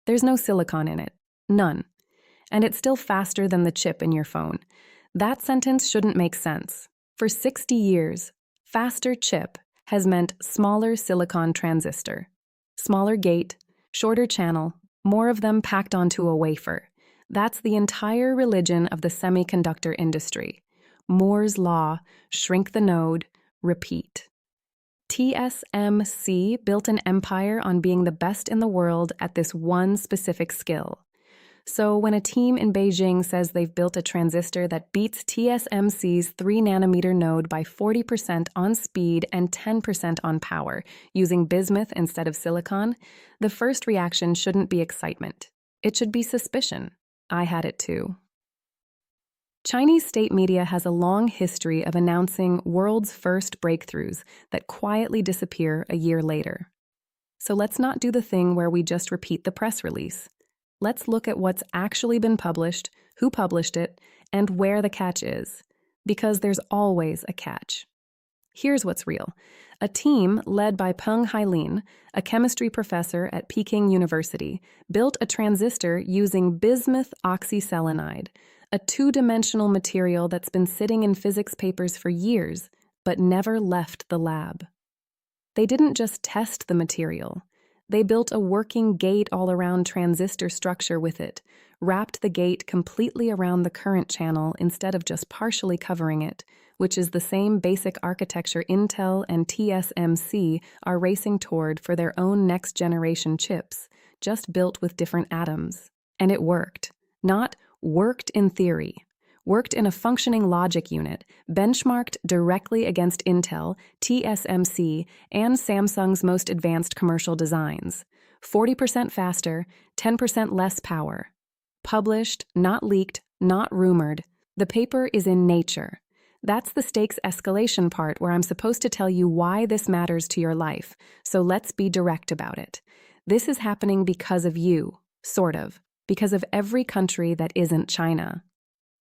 There's no silicon in it. None. And it's still faster than the chip in your phone. That sentence shouldn't make sense. For 60 years, faster chip has meant smaller silicon transistor. Smaller gate, shorter channel, more of them packed onto a wafer. That's the entire religion of the semiconductor industry. Moore's law, shrink the node, repeat. TSMC built an empire on being the best in the world at this one specific skill. So when a team in Beijing says they've built a transistor that beats TSMC's 3nm node by 40% on speed and 10% on power, using bismuth instead of silicon, the first reaction shouldn't be excitement. It should be suspicion. I had it too. Chinese state media has a long history of announcing world's first breakthroughs that quietly disappear a year later. So let's not do the thing where we just repeat the press release. Let's look at what's actually been published, who published it, and where the catch is. Because there's always a catch. Here's what's real. A team led by Peng Hailin, a chemistry professor at Peking University, built a transistor using bismuth oxyselenide, a two-dimensional material that's been sitting in physics papers for years, but never left the lab. They didn't just test the material. They built a working gate-all-around transistor structure with it, wrapped the gate completely around the current channel instead of just partially covering it, which is the same basic architecture Intel and TSMC are racing toward for their own next-generation chips, just built with different atoms. And it worked. Not worked in theory. Worked in a functioning logic unit, benchmarked directly against Intel, TSMC, and Samsung's most advanced commercial designs. 40% faster, 10% less power. Published, not leaked, not rumored. The paper is in Nature. That's the stakes escalation part where I'm supposed to tell you why this matters to your life, so let's be direct about it. This is happening because of you, sort of, because of every country that isn't China.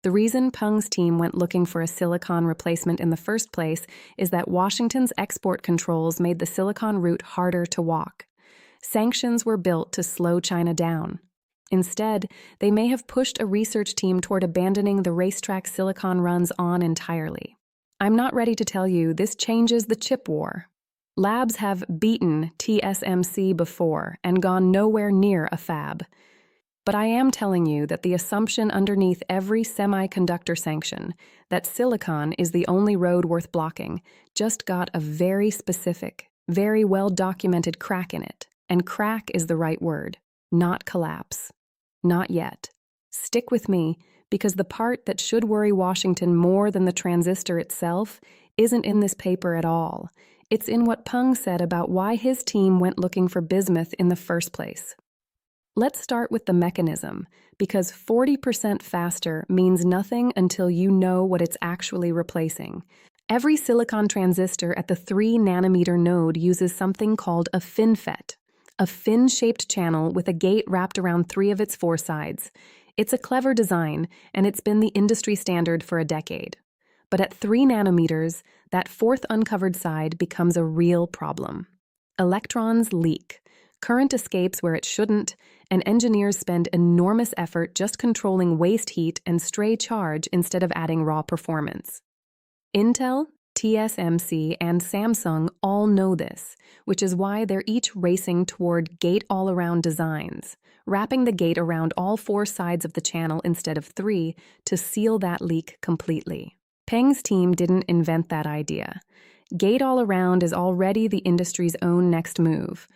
The reason Peng's team went looking for a silicon replacement in the first place is that Washington's export controls made the silicon route harder to walk. Sanctions were built to slow China down. Instead, they may have pushed a research team toward abandoning the racetrack silicon runs on entirely. I'm not ready to tell you this changes the chip war. Labs have beaten TSMC before and gone nowhere near a fab. But I am telling you that the assumption underneath every semiconductor sanction, that silicon is the only road worth blocking, just got a very specific, very well-documented crack in it. And crack is the right word, not collapse. Not yet. Stick with me, because the part that should worry Washington more than the transistor itself isn't in this paper at all. It's in what Peng said about why his team went looking for bismuth in the first place. Let's start with the mechanism, because 40% faster means nothing until you know what it's actually replacing. Every silicon transistor at the 3nm node uses something called a FinFET, a fin-shaped channel with a gate wrapped around 3 of its 4 sides. It's a clever design, and it's been the industry standard for a decade. But at 3nm, that 4th uncovered side becomes a real problem. Electrons leak. Current escapes where it shouldn't, and engineers spend enormous effort just controlling waste heat and stray charge instead of adding raw performance. Intel, TSMC, and Samsung all know this, which is why they're each racing toward gate-all-around designs, wrapping the gate around all 4 sides of the channel instead of 3 to seal that leak completely. Peng's team didn't invent that idea. Gate-all-around is already the industry's own next move.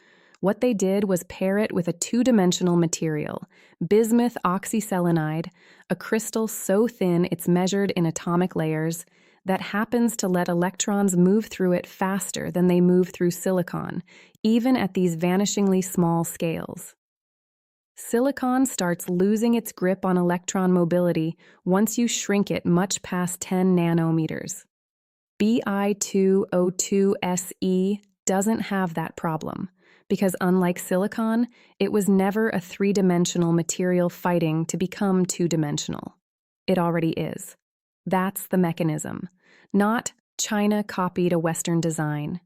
What they did was pair it with a 2-dimensional material, bismuth oxyselenide, a crystal so thin it's measured in atomic layers, that happens to let electrons move through it faster than they move through silicon, even at these vanishingly small scales. Silicon starts losing its grip on electron mobility once you shrink it much past 10 nanometers. Bi2O2Se doesn't have that problem, because unlike silicon, it was never a 3-dimensional material fighting to become 2-dimensional. It already is. That's the mechanism. Not China copied a Western design.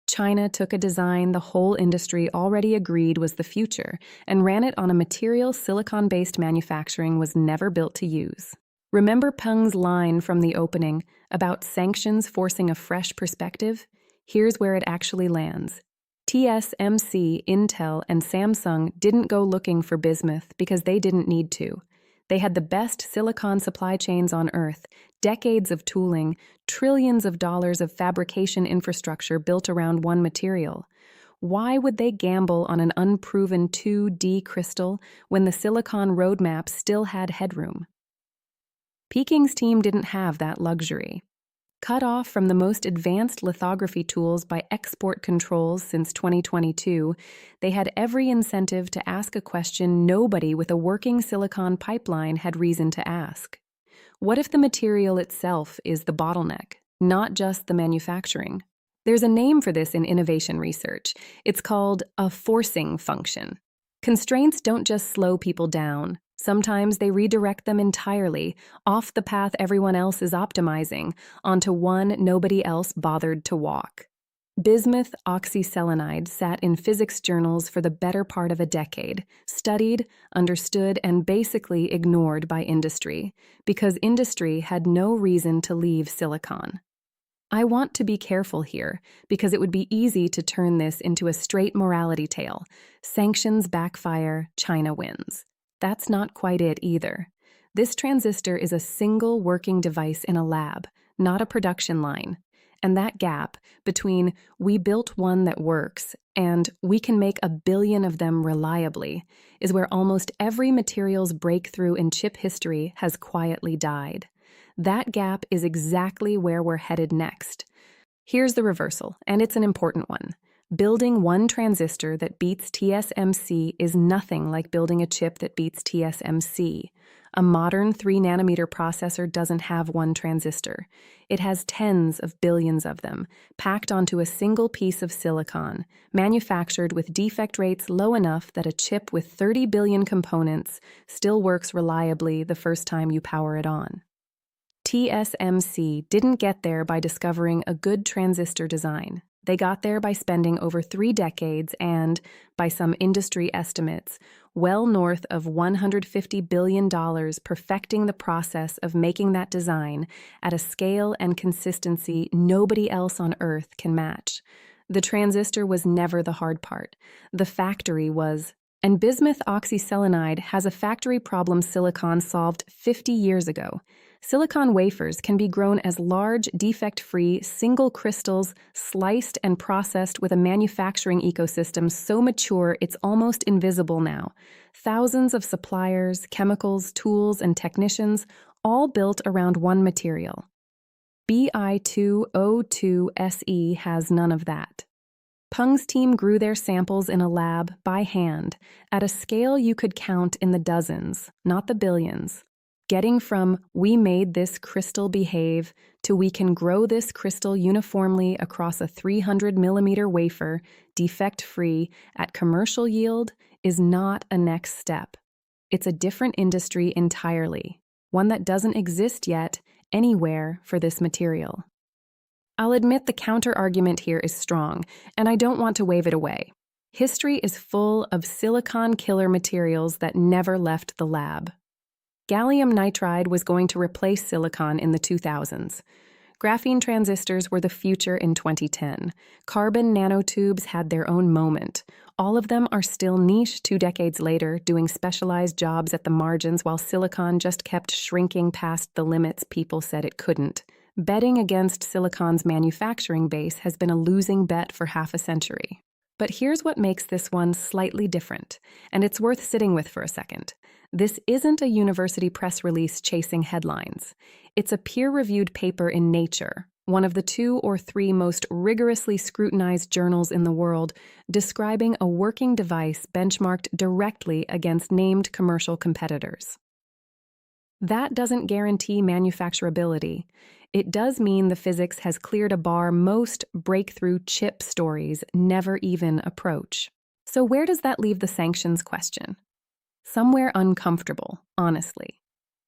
China took a design the whole industry already agreed was the future and ran it on a material silicon-based manufacturing was never built to use. Remember Peng's line from the opening about sanctions forcing a fresh perspective? Here's where it actually lands. TSMC, Intel, and Samsung didn't go looking for bismuth because they didn't need to. They had the best silicon supply chains on Earth, decades of tooling, trillions of dollars of fabrication infrastructure built around one material. Why would they gamble on an unproven 2D crystal when the silicon roadmap still had headroom? Peking's team didn't have that luxury. Cut off from the most advanced lithography tools by export controls since 2022, they had every incentive to ask a question nobody with a working silicon pipeline had reason to ask. What if the material itself is the bottleneck, not just the manufacturing? There's a name for this in innovation research. It's called a forcing function. Constraints don't just slow people down. Sometimes they redirect them entirely, off the path everyone else is optimizing, onto one nobody else bothered to walk. Bismuth oxyselenide sat in physics journals for the better part of a decade, studied, understood, and basically ignored by industry, because industry had no reason to leave silicon. I want to be careful here, because it would be easy to turn this into a straight morality tale. Sanctions backfire, China wins. That's not quite it either. This transistor is a single working device in a lab, not a production line. And that gap between we built one that works and we can make 1 billion of them reliably is where almost every materials breakthrough in chip history has quietly died. That gap is exactly where we're headed next. Here's the reversal, and it's an important one. Building one transistor that beats TSMC is nothing like building a chip that beats TSMC. A modern 3nm processor doesn't have one transistor. It has tens of billions of them, packed onto a single piece of silicon, manufactured with defect rates low enough that a chip with 30 billion components still works reliably the first time you power it on. TSMC didn't get there by discovering a good transistor design. They got there by spending over 3 decades and, by some industry estimates, well north of $150 billion perfecting the process of making that design at a scale and consistency nobody else on Earth can match. The transistor was never the hard part. The factory was. And bismuth oxyselenide has a factory problem silicon solved 50 years ago. Silicon wafers can be grown as large, defect-free, single crystals, sliced and processed with a manufacturing ecosystem so mature it's almost invisible now. Thousands of suppliers, chemicals, tools, and technicians, all built around one material. Bi2O2Se has none of that. Peng's team grew their samples in a lab by hand, at a scale you could count in the dozens, not the billions. Getting from we made this crystal behave to we can grow this crystal uniformly across a 300mm wafer, defect-free, at commercial yield is not a next step. It's a different industry entirely, one that doesn't exist yet anywhere for this material. I'll admit the counter-argument here is strong, and I don't want to wave it away. History is full of silicon killer materials that never left the lab. Gallium nitride was going to replace silicon in the 2000s. Graphene transistors were the future in 2010. Carbon nanotubes had their own moment. All of them are still niche 2 decades later, doing specialized jobs at the margins while silicon just kept shrinking past the limits people said it couldn't. Betting against silicon's manufacturing base has been a losing bet for half a century. But here's what makes this one slightly different, and it's worth sitting with for a second. This isn't a university press release chasing headlines. It's a peer-reviewed paper in Nature, one of the 2 or 3 most rigorously scrutinized journals in the world, describing a working device benchmarked directly against named commercial competitors. That doesn't guarantee manufacturability. It does mean the physics has cleared a bar most breakthrough chip stories never even approach. So where does that leave the sanctions question? Somewhere uncomfortable, honestly.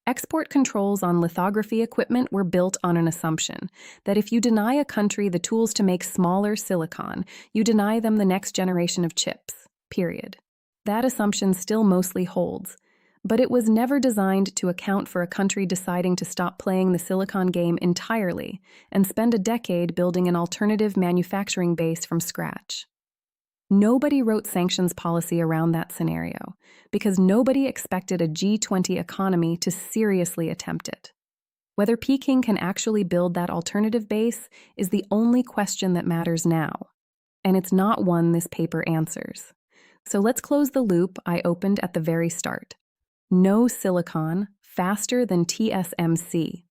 Export controls on lithography equipment were built on an assumption that if you deny a country the tools to make smaller silicon, you deny them the next generation of chips, period. That assumption still mostly holds, but it was never designed to account for a country deciding to stop playing the silicon game entirely and spend a decade building an alternative manufacturing base from scratch. Nobody wrote sanctions policy around that scenario because nobody expected a G20 economy to seriously attempt it. Whether Peking can actually build that alternative base is the only question that matters now, and it's not one this paper answers. So let's close the loop I opened at the very start. No silicon, faster than TSMC.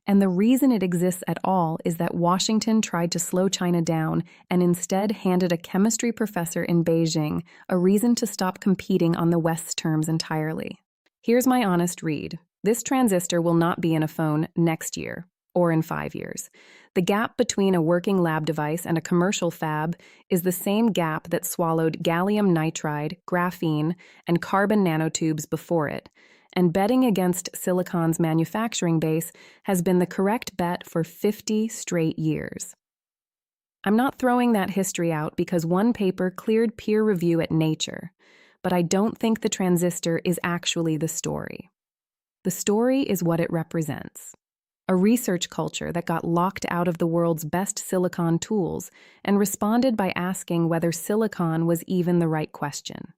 And the reason it exists at all is that Washington tried to slow China down and instead handed a chemistry professor in Beijing a reason to stop competing on the West's terms entirely. Here's my honest read. This transistor will not be in a phone next year or in 5 years. The gap between a working lab device and a commercial fab is the same gap that swallowed gallium nitride, graphene, and carbon nanotubes before it. And betting against silicon's manufacturing base has been the correct bet for 50 straight years. I'm not throwing that history out because one paper cleared peer review at Nature, but I don't think the transistor is actually the story. The story is what it represents. A research culture that got locked out of the world's best silicon tools and responded by asking whether silicon was even the right question.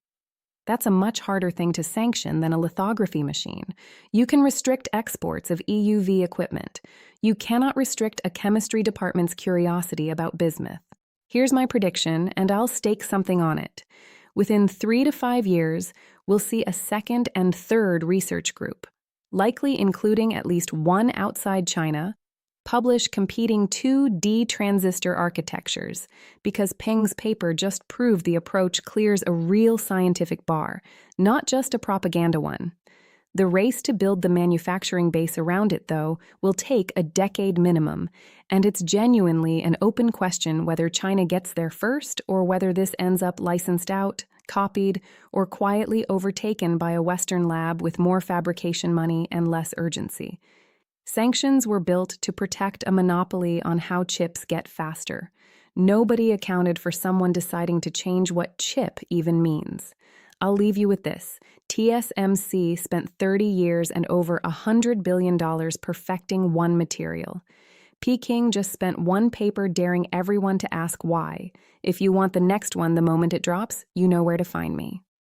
That's a much harder thing to sanction than a lithography machine. You can restrict exports of EUV equipment. You cannot restrict a chemistry department's curiosity about bismuth. Here's my prediction, and I'll stake something on it. Within 3 to 5 years, we'll see a second and third research group, likely including at least one outside China, publish competing 2D transistor architectures because Peng's paper just proved the approach clears a real scientific bar, not just a propaganda one. The race to build the manufacturing base around it, though, will take a decade minimum, and it's genuinely an open question whether China gets there first or whether this ends up licensed out, copied, or quietly overtaken by a Western lab with more fabrication money and less urgency. Sanctions were built to protect a monopoly on how chips get faster. Nobody accounted for someone deciding to change what chip even means. I'll leave you with this. TSMC spent 30 years and over $100 billion perfecting one material. Peking just spent one paper daring everyone to ask why. If you want the next one the moment it drops, you know where to find me.